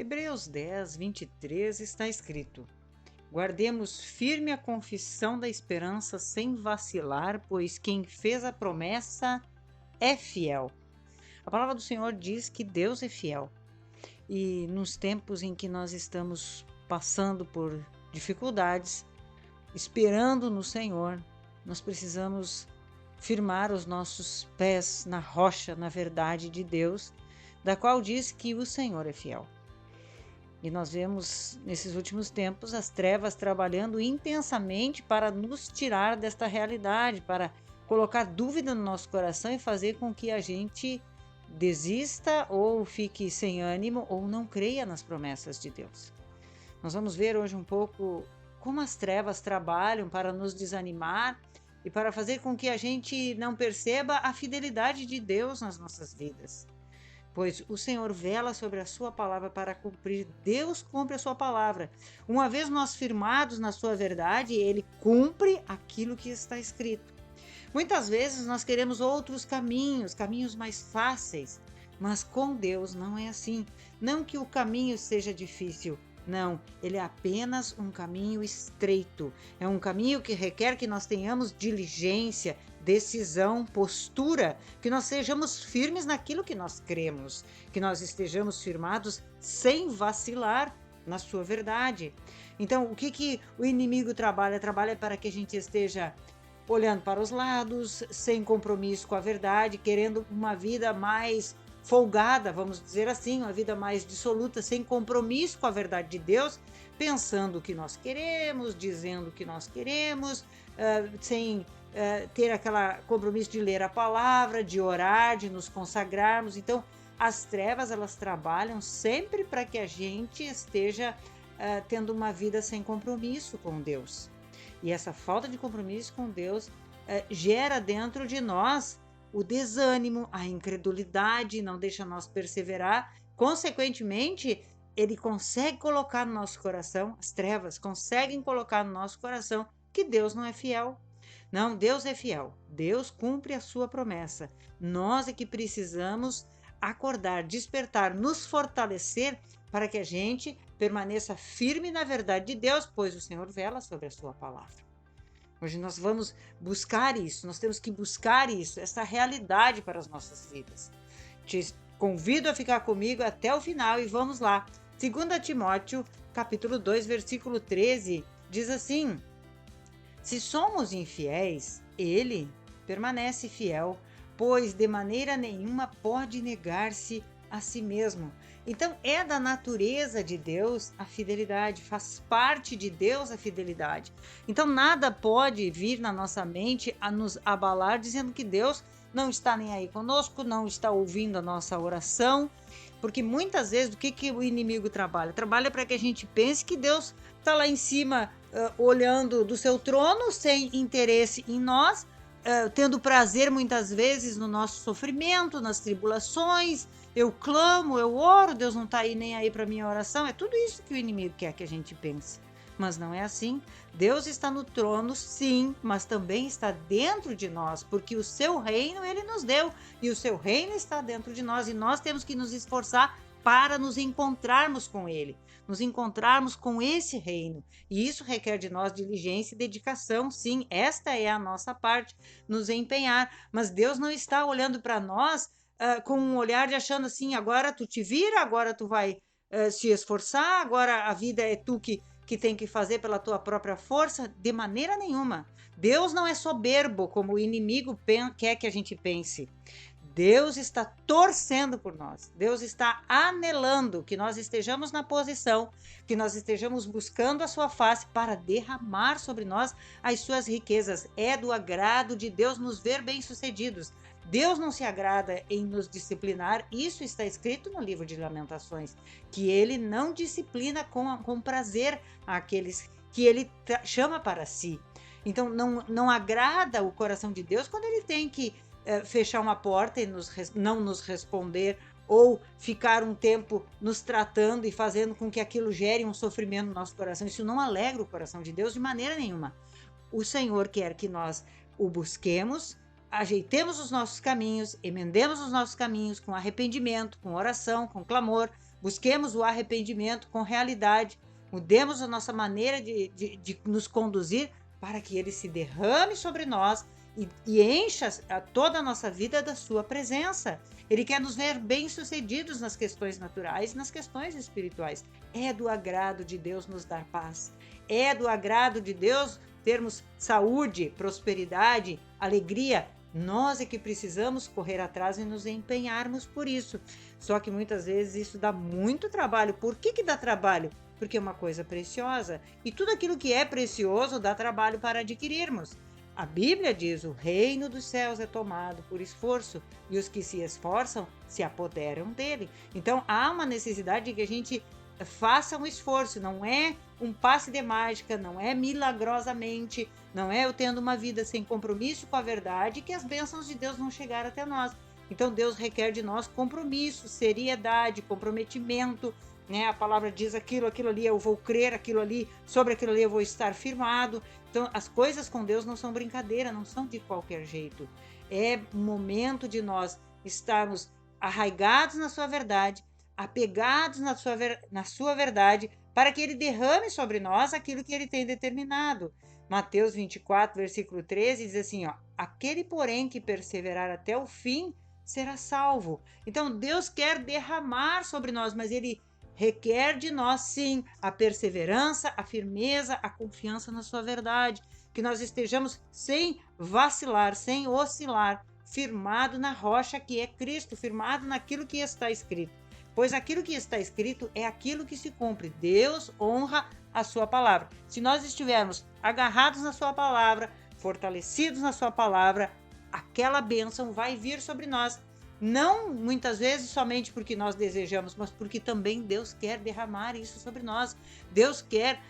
Hebreus 10, 23 está escrito: Guardemos firme a confissão da esperança sem vacilar, pois quem fez a promessa é fiel. A palavra do Senhor diz que Deus é fiel. E nos tempos em que nós estamos passando por dificuldades, esperando no Senhor, nós precisamos firmar os nossos pés na rocha, na verdade de Deus, da qual diz que o Senhor é fiel. E nós vemos nesses últimos tempos as trevas trabalhando intensamente para nos tirar desta realidade, para colocar dúvida no nosso coração e fazer com que a gente desista ou fique sem ânimo ou não creia nas promessas de Deus. Nós vamos ver hoje um pouco como as trevas trabalham para nos desanimar e para fazer com que a gente não perceba a fidelidade de Deus nas nossas vidas. Pois o Senhor vela sobre a sua palavra para cumprir. Deus cumpre a sua palavra. Uma vez nós firmados na sua verdade, ele cumpre aquilo que está escrito. Muitas vezes nós queremos outros caminhos mais fáceis, mas com Deus não é assim. Não que o caminho seja difícil, não, ele é apenas um caminho estreito. É um caminho que requer que nós tenhamos diligência, decisão, postura, que nós sejamos firmes naquilo que nós cremos, que nós estejamos firmados sem vacilar na sua verdade. Então, o que o inimigo trabalha? Trabalha para que a gente esteja olhando para os lados, sem compromisso com a verdade, querendo uma vida mais folgada, vamos dizer assim, uma vida mais dissoluta, sem compromisso com a verdade de Deus, pensando o que nós queremos, dizendo o que nós queremos, sem ter aquele compromisso de ler a palavra, de orar, de nos consagrarmos. Então, as trevas, elas trabalham sempre para que a gente esteja tendo uma vida sem compromisso com Deus. E essa falta de compromisso com Deus gera dentro de nós o desânimo, a incredulidade, não deixa nós perseverar. Consequentemente, ele consegue colocar no nosso coração, as trevas conseguem colocar no nosso coração que Deus não é fiel. Não, Deus é fiel. Deus cumpre a sua promessa. Nós é que precisamos acordar, despertar, nos fortalecer para que a gente permaneça firme na verdade de Deus, pois o Senhor vela sobre a sua palavra. Hoje nós vamos buscar isso, nós temos que buscar isso, essa realidade para as nossas vidas. Te convido a ficar comigo até o final e vamos lá. 2 Timóteo, capítulo 2, versículo 13, diz assim: Se somos infiéis, ele permanece fiel, pois de maneira nenhuma pode negar-se a si mesmo. Então é da natureza de Deus a fidelidade, faz parte de Deus a fidelidade. Então nada pode vir na nossa mente a nos abalar dizendo que Deus não está nem aí conosco, não está ouvindo a nossa oração, porque muitas vezes o que o inimigo trabalha? Trabalha para que a gente pense que Deus está lá em cima olhando do seu trono sem interesse em nós, tendo prazer muitas vezes no nosso sofrimento, nas tribulações. Eu clamo, eu oro, Deus não está aí nem aí para minha oração. É tudo isso que o inimigo quer que a gente pense. Mas não é assim. Deus está no trono, sim, mas também está dentro de nós, porque o seu reino ele nos deu e o seu reino está dentro de nós e nós temos que nos esforçar para nos encontrarmos com ele, nos encontrarmos com esse reino. E isso requer de nós diligência e dedicação, sim, esta é a nossa parte, nos empenhar. Mas Deus não está olhando para nós com um olhar de achando assim, agora tu te vira, agora tu vai se esforçar, agora a vida é tu que tem que fazer pela tua própria força. De maneira nenhuma. Deus não é soberbo como o inimigo quer que a gente pense. Deus está torcendo por nós. Deus está anelando que nós estejamos na posição, que nós estejamos buscando a sua face para derramar sobre nós as suas riquezas. É do agrado de Deus nos ver bem-sucedidos. Deus não se agrada em nos disciplinar. Isso está escrito no livro de Lamentações, que ele não disciplina com prazer aqueles que ele chama para si. Então não agrada o coração de Deus quando ele tem que fechar uma porta e não nos responder, ou ficar um tempo nos tratando e fazendo com que aquilo gere um sofrimento no nosso coração. Isso não alegra o coração de Deus de maneira nenhuma. O Senhor quer que nós o busquemos, ajeitemos os nossos caminhos, emendemos os nossos caminhos com arrependimento, com oração, com clamor, Busquemos o arrependimento com realidade. Mudemos a nossa maneira de nos conduzir para que ele se derrame sobre nós e encha toda a nossa vida da sua presença. Ele quer nos ver bem-sucedidos nas questões naturais e nas questões espirituais. É do agrado de Deus nos dar paz. É do agrado de Deus termos saúde, prosperidade, alegria. Nós é que precisamos correr atrás e nos empenharmos por isso. Só que muitas vezes isso dá muito trabalho. Por que dá trabalho? Porque é uma coisa preciosa. E tudo aquilo que é precioso dá trabalho para adquirirmos. A Bíblia diz: o reino dos céus é tomado por esforço, e os que se esforçam se apoderam dele. Então há uma necessidade de que a gente faça um esforço, não é um passe de mágica, não é milagrosamente, não é eu tendo uma vida sem compromisso com a verdade que as bênçãos de Deus vão chegar até nós. Então Deus requer de nós compromisso, seriedade, comprometimento, né? A palavra diz aquilo ali eu vou crer, aquilo ali, sobre aquilo ali eu vou estar firmado. Então as coisas com Deus não são brincadeira, não são de qualquer jeito. É momento de nós estarmos arraigados na sua verdade, apegados na sua verdade, para que ele derrame sobre nós aquilo que ele tem determinado. Mateus 24, versículo 13 diz assim, ó: aquele, porém, que perseverar até o fim será salvo. Então Deus quer derramar sobre nós, mas ele requer de nós, sim, a perseverança, a firmeza, a confiança na sua verdade, que nós estejamos sem vacilar, sem oscilar, firmado na rocha que é Cristo, firmado naquilo que está escrito. Pois aquilo que está escrito é aquilo que se cumpre. Deus honra a sua palavra. Se nós estivermos agarrados na sua palavra, fortalecidos na sua palavra, aquela bênção vai vir sobre nós. Não muitas vezes somente porque nós desejamos, mas porque também Deus quer derramar isso sobre nós. Deus quer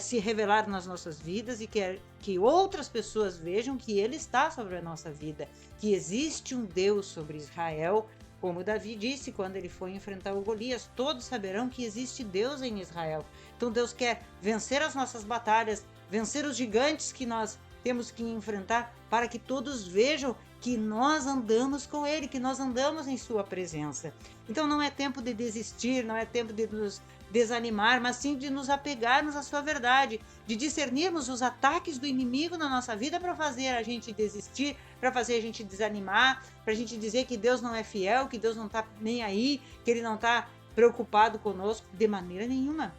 se revelar nas nossas vidas e quer que outras pessoas vejam que Ele está sobre a nossa vida, que existe um Deus sobre Israel. Como Davi disse quando ele foi enfrentar o Golias: todos saberão que existe Deus em Israel. Então Deus quer vencer as nossas batalhas, vencer os gigantes que nós temos que enfrentar, para que todos vejam que nós andamos com Ele, que nós andamos em sua presença. Então não é tempo de desistir, não é tempo de nos desanimar, mas sim de nos apegarmos à sua verdade, de discernirmos os ataques do inimigo na nossa vida para fazer a gente desistir, para fazer a gente desanimar, para a gente dizer que Deus não é fiel, que Deus não está nem aí, que Ele não está preocupado conosco, de maneira nenhuma.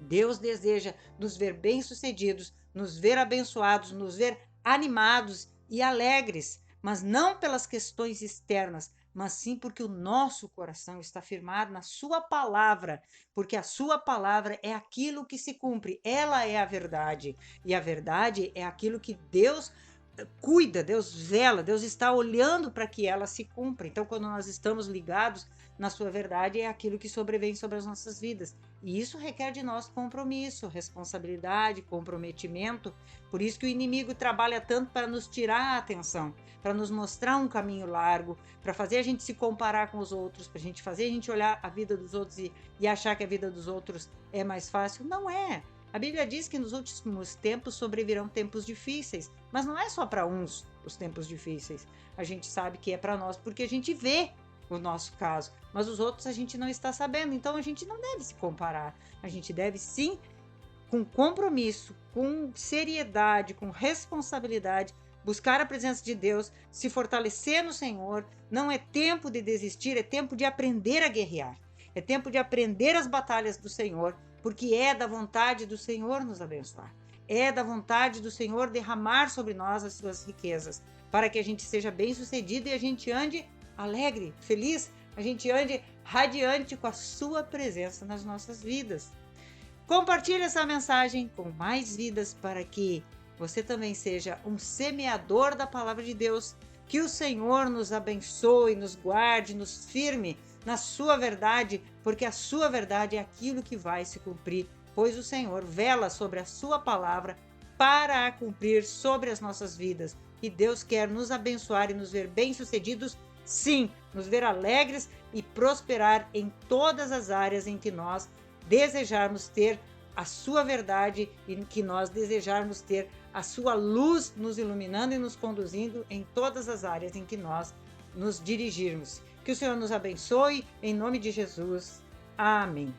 Deus deseja nos ver bem-sucedidos, nos ver abençoados, nos ver animados e alegres, mas não pelas questões externas, mas sim porque o nosso coração está firmado na sua palavra, porque a sua palavra é aquilo que se cumpre, ela é a verdade, e a verdade é aquilo que Deus cuida, Deus vela, Deus está olhando para que ela se cumpra. Então, quando nós estamos ligados na sua verdade, é aquilo que sobrevém sobre as nossas vidas. E isso requer de nós compromisso, responsabilidade, comprometimento. Por isso que o inimigo trabalha tanto para nos tirar a atenção, para nos mostrar um caminho largo, para fazer a gente se comparar com os outros, para a gente fazer a gente olhar a vida dos outros e achar que a vida dos outros é mais fácil. Não é. A Bíblia diz que nos últimos tempos sobrevirão tempos difíceis, mas não é só para uns os tempos difíceis. A gente sabe que é para nós porque a gente vê o nosso caso, mas os outros a gente não está sabendo, então a gente não deve se comparar. A gente deve sim, com compromisso, com seriedade, com responsabilidade, buscar a presença de Deus, se fortalecer no Senhor. Não é tempo de desistir, é tempo de aprender a guerrear. É tempo de aprender as batalhas do Senhor, porque é da vontade do Senhor nos abençoar. É da vontade do Senhor derramar sobre nós as suas riquezas, para que a gente seja bem-sucedido e a gente ande alegre, feliz, a gente ande radiante com a sua presença nas nossas vidas. Compartilhe essa mensagem com mais vidas para que você também seja um semeador da palavra de Deus. Que o Senhor nos abençoe, nos guarde, nos firme na sua verdade, porque a sua verdade é aquilo que vai se cumprir, pois o Senhor vela sobre a sua palavra para a cumprir sobre as nossas vidas. E Deus quer nos abençoar e nos ver bem-sucedidos, sim, nos ver alegres e prosperar em todas as áreas em que nós desejarmos ter a sua verdade e que nós desejarmos ter a sua luz nos iluminando e nos conduzindo em todas as áreas em que nós nos dirigirmos. Que o Senhor nos abençoe, em nome de Jesus. Amém.